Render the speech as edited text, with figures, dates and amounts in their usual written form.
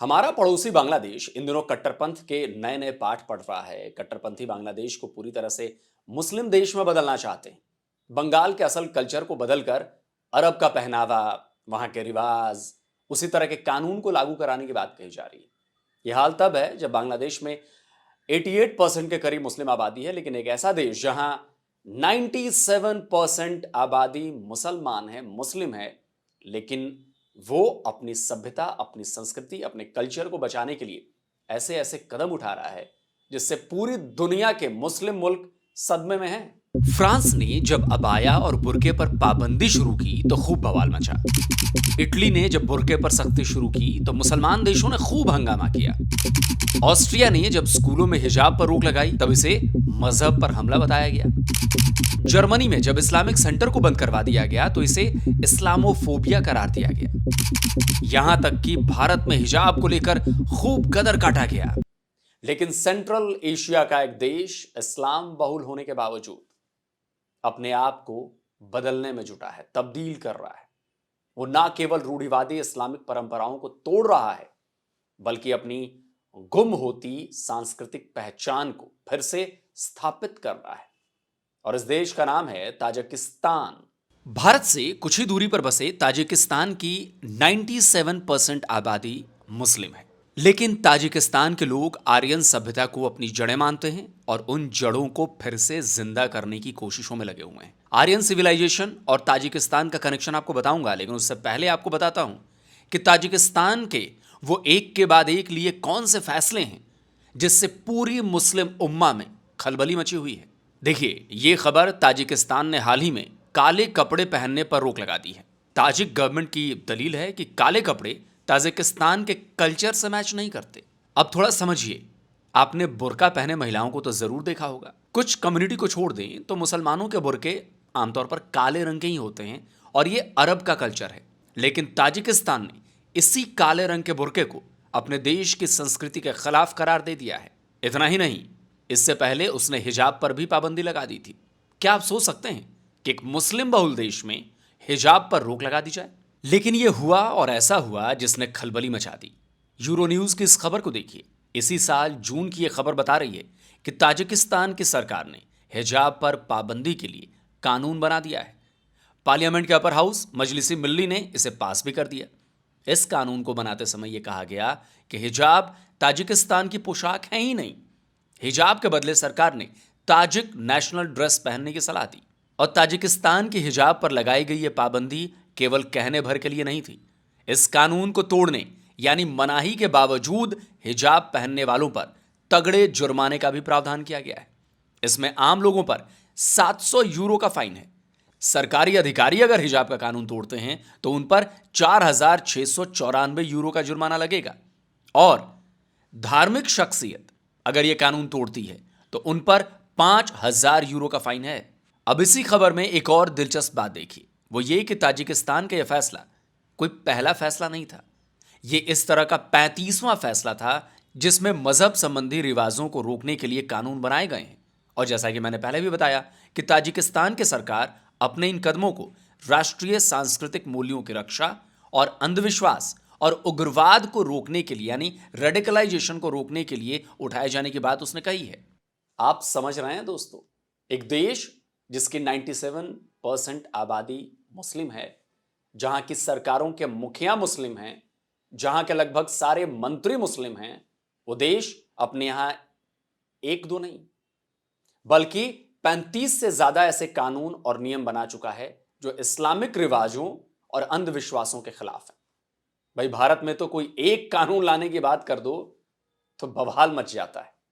हमारा पड़ोसी बांग्लादेश इन दिनों कट्टरपंथ के नए नए पाठ पढ़ रहा है। कट्टरपंथी बांग्लादेश को पूरी तरह से मुस्लिम देश में बदलना चाहते हैं। बंगाल के असल कल्चर को बदलकर अरब का पहनावा, वहां के रिवाज, उसी तरह के कानून को लागू कराने की बात कही जा रही है। यह हाल तब है जब बांग्लादेश में 88% के करीब मुस्लिम आबादी है, लेकिन एक ऐसा देश जहां 97% आबादी मुसलमान है, मुस्लिम है, लेकिन वो अपनी सभ्यता, अपनी संस्कृति, अपने कल्चर को बचाने के लिए ऐसे ऐसे कदम उठा रहा है जिससे पूरी दुनिया के मुस्लिम मुल्क सदमे में हैं। फ्रांस ने जब अबाया और बुर्के पर पाबंदी शुरू की तो खूब बवाल मचा। इटली ने जब बुर्के पर सख्ती शुरू की तो मुसलमान देशों ने खूब हंगामा किया। ऑस्ट्रिया ने जब स्कूलों में हिजाब पर रोक लगाई तब इसे मजहब पर हमला बताया गया। जर्मनी में जब इस्लामिक सेंटर को बंद करवा दिया गया तो इसे इस्लामोफोबिया करार दिया गया। यहां तक कि भारत में हिजाब को लेकर खूब कदर काटा गया। लेकिन सेंट्रल एशिया का एक देश इस्लाम बहुल होने के बावजूद अपने आप को बदलने में जुटा है, तब्दील कर रहा है। वो ना केवल रूढ़िवादी इस्लामिक परंपराओं को तोड़ रहा है, बल्कि अपनी गुम होती सांस्कृतिक पहचान को फिर से स्थापित कर रहा है। और इस देश का नाम है ताजिकिस्तान। भारत से कुछ ही दूरी पर बसे ताजिकिस्तान की 97% आबादी मुस्लिम है, लेकिन ताजिकिस्तान के लोग आर्यन सभ्यता को अपनी जड़ें मानते हैं और उन जड़ों को फिर से जिंदा करने की कोशिशों में लगे हुए हैं। आर्यन सिविलाइजेशन और ताजिकिस्तान का कनेक्शन आपको बताऊंगा, लेकिन उससे पहले आपको बताता हूं कि ताजिकिस्तान के वो एक के बाद एक लिए कौन से फैसले हैं जिससे पूरी मुस्लिम उम्मा में खलबली मची हुई है। देखिए, ये खबर ताजिकिस्तान ने हाल ही में काले कपड़े पहनने पर रोक लगा दी है। ताजिक गवर्नमेंट की दलील है कि काले कपड़े ताजिकिस्तान के कल्चर से मैच नहीं करते। अब थोड़ा समझिए, आपने बुर्का पहने महिलाओं को तो जरूर देखा होगा। कुछ कम्युनिटी को छोड़ दें तो मुसलमानों के बुर्के आमतौर पर काले रंग के ही होते हैं और ये अरब का कल्चर है। लेकिन ताजिकिस्तान ने इसी काले रंग के बुर्के को अपने देश की संस्कृति के खिलाफ करार दे दिया है। इतना ही नहीं, इससे पहले उसने हिजाब पर भी पाबंदी लगा दी थी। क्या आप सोच सकते हैं कि एक मुस्लिम बहुल देश में हिजाब पर रोक लगा दी जाए? लेकिन यह हुआ, और ऐसा हुआ जिसने खलबली मचा दी। यूरो न्यूज की इस खबर को देखिए। इसी साल जून की यह खबर बता रही है कि ताजिकिस्तान की सरकार ने हिजाब पर पाबंदी के लिए कानून बना दिया है। पार्लियामेंट के अपर हाउस मजलिसी मिल्ली ने इसे पास भी कर दिया। इस कानून को बनाते समय यह कहा गया कि हिजाब ताजिकिस्तान की पोशाक है ही नहीं। हिजाब के बदले सरकार ने ताजिक नेशनल ड्रेस पहनने की सलाह दी। और ताजिकिस्तान की हिजाब पर लगाई गई यह पाबंदी केवल कहने भर के लिए नहीं थी। इस कानून को तोड़ने यानी मनाही के बावजूद हिजाब पहनने वालों पर तगड़े जुर्माने का भी प्रावधान किया गया है। इसमें आम लोगों पर 700 यूरो का फाइन है। सरकारी अधिकारी अगर हिजाब का कानून तोड़ते हैं तो उन पर 4,694 यूरो का जुर्माना लगेगा। और धार्मिक शख्सियत अगर यह कानून तोड़ती है तो उन पर 5,000 यूरो का फाइन है। अब इसी खबर में एक और दिलचस्प बात देखिए, वो ये कि ताजिकिस्तान का यह फैसला कोई पहला फैसला नहीं था। यह इस तरह का 35वां फैसला था जिसमें मजहब संबंधी रिवाजों को रोकने के लिए कानून बनाए गए हैं। और जैसा कि मैंने पहले भी बताया कि ताजिकिस्तान की सरकार अपने इन कदमों को राष्ट्रीय सांस्कृतिक मूल्यों की रक्षा और अंधविश्वास और उग्रवाद को रोकने के लिए यानी रेडिकलाइजेशन को रोकने के लिए उठाए जाने की बात उसने कही है। आप समझ रहे हैं दोस्तों, एक देश जिसकी 97% आबादी मुस्लिम है, जहां की सरकारों के मुखिया मुस्लिम हैं, जहां के लगभग सारे मंत्री मुस्लिम हैं, वो देश अपने यहां एक दो नहीं बल्कि 35 से ज्यादा ऐसे कानून और नियम बना चुका है जो इस्लामिक रिवाजों और अंधविश्वासों के खिलाफ है। भाई, भारत में तो कोई एक कानून लाने की बात कर दो तो बवाल मच जाता है।